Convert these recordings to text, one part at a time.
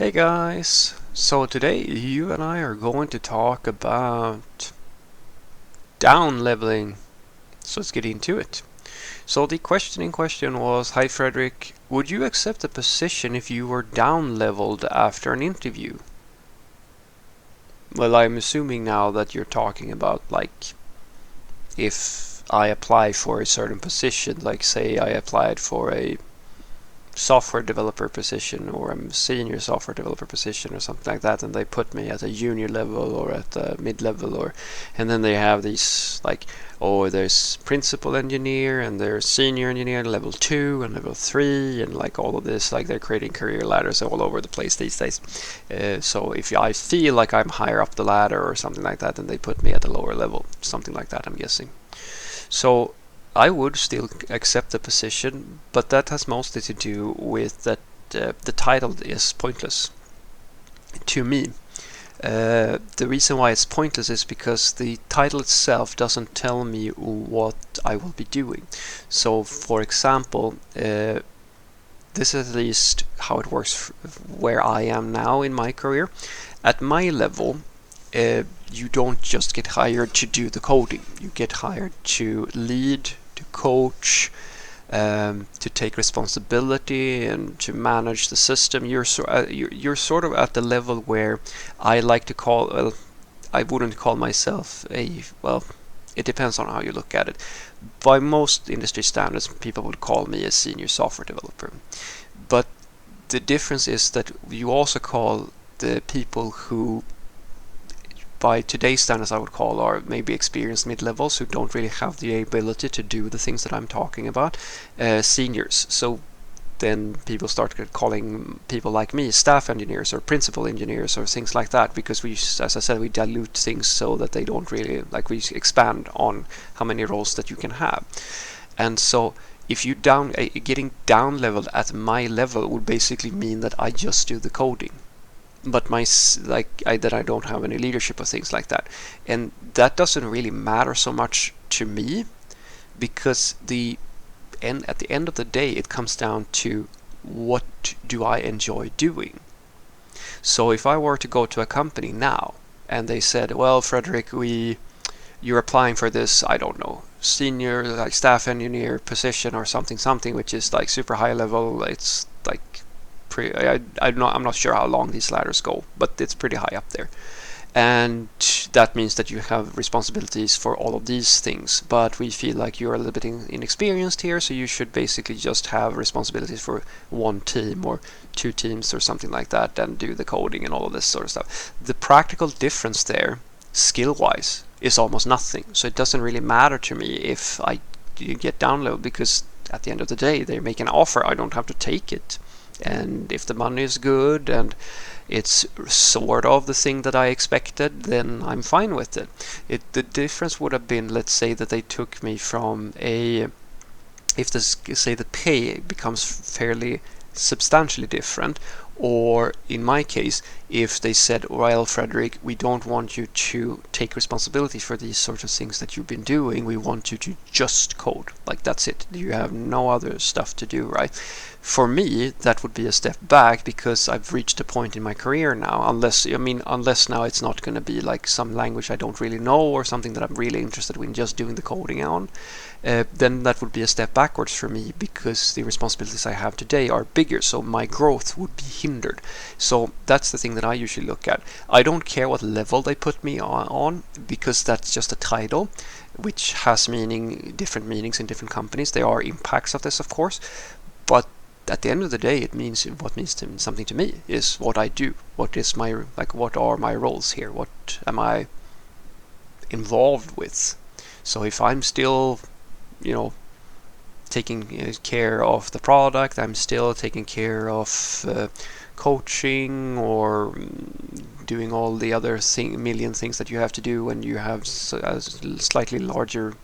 Hey guys, so today you and I are going to talk about down leveling. So let's get into it. So the question in question was, hi Frederick, would you accept a position if you were down leveled after an interview? Well, I'm assuming now that you're talking about like if I apply for a certain position, like say I applied for a software developer position or a senior software developer position or something like that, and they put me at a junior level or at a mid level, or and then they have these like, oh, there's principal engineer and there's senior engineer level 2 and level 3 and like all of this, like they're creating career ladders all over the place these days. So if I feel like I'm higher up the ladder or something like that, then they put me at a lower level, something like that, I'm guessing. So I would still accept the position, but that has mostly to do with that the title is pointless to me. The reason why it's pointless is because the title itself doesn't tell me what I will be doing. So, for example, this is at least how it works where I am now in my career. At my level, you don't just get hired to do the coding. You get hired to lead, to coach, to take responsibility and to manage the system. You're sort of at the level where I like to call. Well, I wouldn't call myself a, well. It depends on how you look at it. By most industry standards, people would call me a senior software developer. But the difference is that you also call the people who by today's standards I would call are maybe experienced mid-levels who don't really have the ability to do the things that I'm talking about, seniors. So then people start calling people like me staff engineers or principal engineers or things like that, because we, as I said, we dilute things so that they don't really, like, we expand on how many roles that you can have. And so if you getting down leveled at my level would basically mean that I just do the coding, but that I don't have any leadership or things like that, and that doesn't really matter so much to me, because at the end of the day it comes down to what do I enjoy doing. So if I were to go to a company now and they said, well, Frederick, you're applying for this, I don't know, senior like staff engineer position or something, which is like super high level. It's like I'm not sure how long these ladders go, but it's pretty high up there. And that means that you have responsibilities for all of these things, but we feel like you're a little bit inexperienced here, so you should basically just have responsibilities for one team or two teams or something like that, and do the coding and all of this sort of stuff. The practical difference there, skill-wise, is almost nothing. So it doesn't really matter to me if I get download, because at the end of the day, they make an offer, I don't have to take it. And if the money is good and it's sort of the thing that I expected, then I'm fine with it. The difference would have been, let's say that they took me from if say the pay becomes fairly substantially different, or in my case, if they said, well, Frederick, we don't want you to take responsibility for these sorts of things that you've been doing, we want you to just code, like that's it, you have no other stuff to do, right? For me, that would be a step back, because I've reached a point in my career now, unless now it's not going to be like some language I don't really know or something that I'm really interested in just doing the coding on, then that would be a step backwards for me, because the responsibilities I have today are bigger, so my growth would be hindered. So that's the thing that I usually look at. I don't care what level they put me on, because that's just a title, which has different meanings in different companies. There are impacts of this, of course, but at the end of the day, it means what means something to me is what I do. What are my roles here? What am I involved with? So if I'm still, taking care of the product, I'm still taking care of coaching or doing all the other million things that you have to do when you have a slightly larger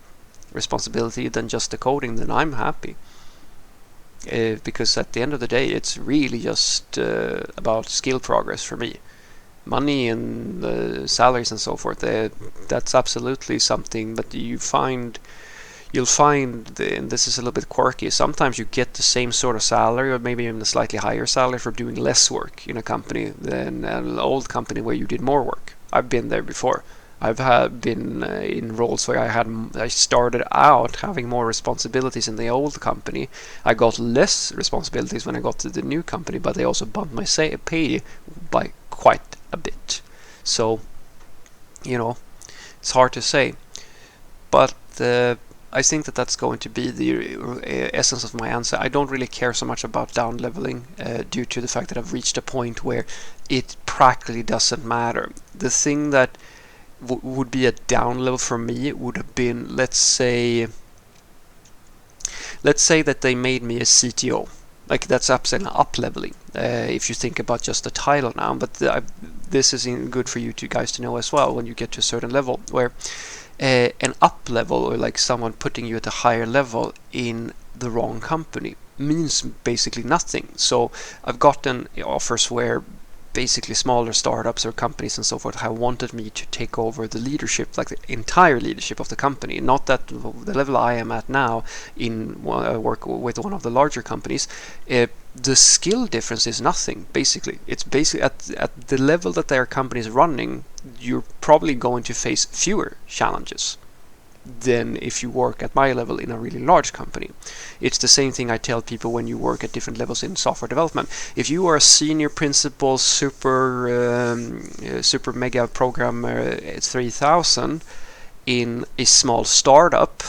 responsibility than just the coding, then I'm happy. Because at the end of the day, it's really just about skill progress for me. Money and the salaries and so forth, that's absolutely something, but you'll find, and this is a little bit quirky, sometimes you get the same sort of salary or maybe even a slightly higher salary for doing less work in a company than an old company where you did more work. I've been there before. I've been in roles where I started out having more responsibilities in the old company. I got less responsibilities when I got to the new company, but they also bumped my pay by quite a bit. So, it's hard to say. But I think that that's going to be the essence of my answer. I don't really care so much about down leveling due to the fact that I've reached a point where it practically doesn't matter. The thing that would be a down level for me would have been, let's say that they made me a CTO. Like, that's absolutely up leveling if you think about just the title now. But this is good for you guys to know as well when you get to a certain level, where an up level, or like someone putting you at a higher level in the wrong company, means basically nothing. So I've gotten offers where basically smaller startups or companies and so forth have wanted me to take over the leadership, like the entire leadership of the company. Not that the level I am at now in work with one of the larger companies, the skill difference is nothing. Basically, it's basically at the level that their company is running, you're probably going to face fewer challenges than if you work at my level in a really large company. It's the same thing I tell people when you work at different levels in software development. If you are a senior principal, super mega programmer 3000 in a small startup,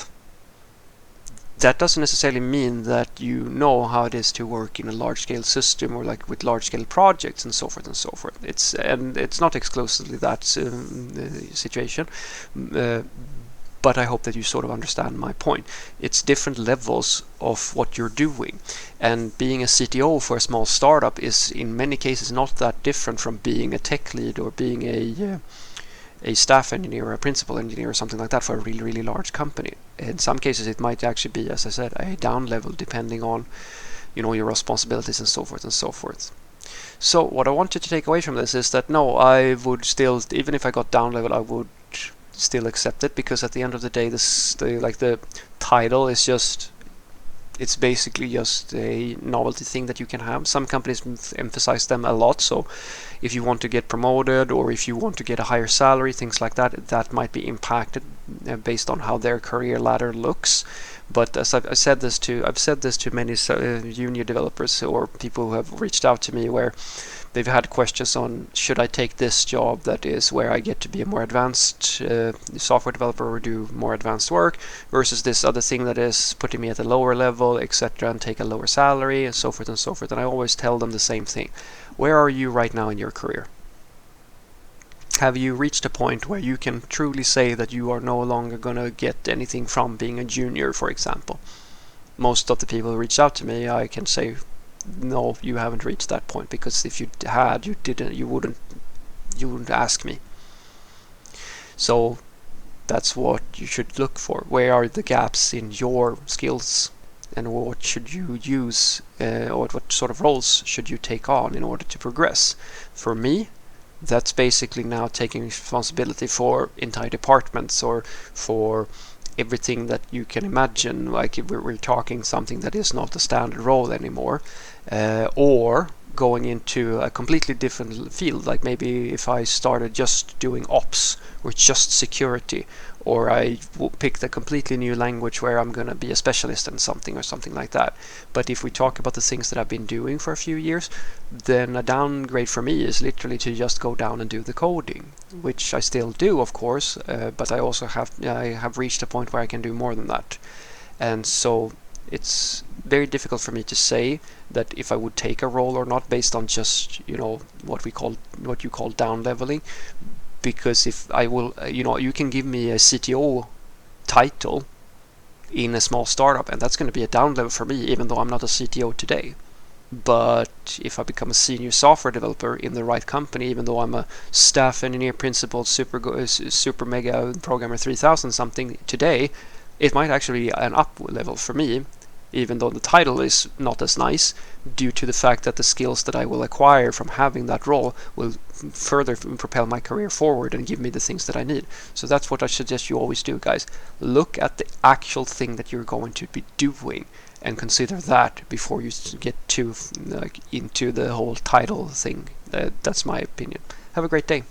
that doesn't necessarily mean that you know how it is to work in a large-scale system or like with large-scale projects and so forth and so forth. It's not exclusively that situation. But I hope that you sort of understand my point. It's different levels of what you're doing. And being a CTO for a small startup is in many cases not that different from being a tech lead or being a staff engineer or a principal engineer or something like that for a really, really large company. In some cases it might actually be, as I said, a down level depending on your responsibilities and so forth and so forth. So what I wanted to take away from this is that no, I would still, even if I got down level, I would still accept it, because at the end of the day the title is just, it's basically just a novelty thing that you can have. Some companies emphasize them a lot, so if you want to get promoted or if you want to get a higher salary, things like that might be impacted based on how their career ladder looks. But as I've said this to many junior developers or people who have reached out to me where they've had questions on, should I take this job that is where I get to be a more advanced software developer or do more advanced work, versus this other thing that is putting me at a lower level, etc., and take a lower salary and so forth and so forth. And I always tell them the same thing. Where are you right now in your career? Have you reached a point where you can truly say that you are no longer going to get anything from being a junior, for example? Most of the people who reached out to me, I can say, no, you haven't reached that point, because if you had, you wouldn't ask me. So that's what you should look for. Where are the gaps in your skills, and what should you use, or what sort of roles should you take on in order to progress? For me, that's basically now taking responsibility for entire departments or for everything that you can imagine, like if we're talking something that is not a standard role anymore, or going into a completely different field, like maybe if I started just doing ops or just security, or I picked a completely new language where I'm going to be a specialist in something or something like that. But if we talk about the things that I've been doing for a few years, then a downgrade for me is literally to just go down and do the coding, which I still do, of course, but I also have reached a point where I can do more than that. And so it's very difficult for me to say that if I would take a role or not based on just what you call down leveling, because if I will, you can give me a CTO title in a small startup and that's going to be a down level for me, even though I'm not a CTO today. But if I become a senior software developer in the right company, even though I'm a staff engineer, principal, super mega programmer 3000 something today, it might actually be an up level for me even though the title is not as nice, due to the fact that the skills that I will acquire from having that role will further propel my career forward and give me the things that I need. So that's what I suggest you always do, guys. Look at the actual thing that you're going to be doing and consider that before you get too into the whole title thing. That's my opinion. Have a great day.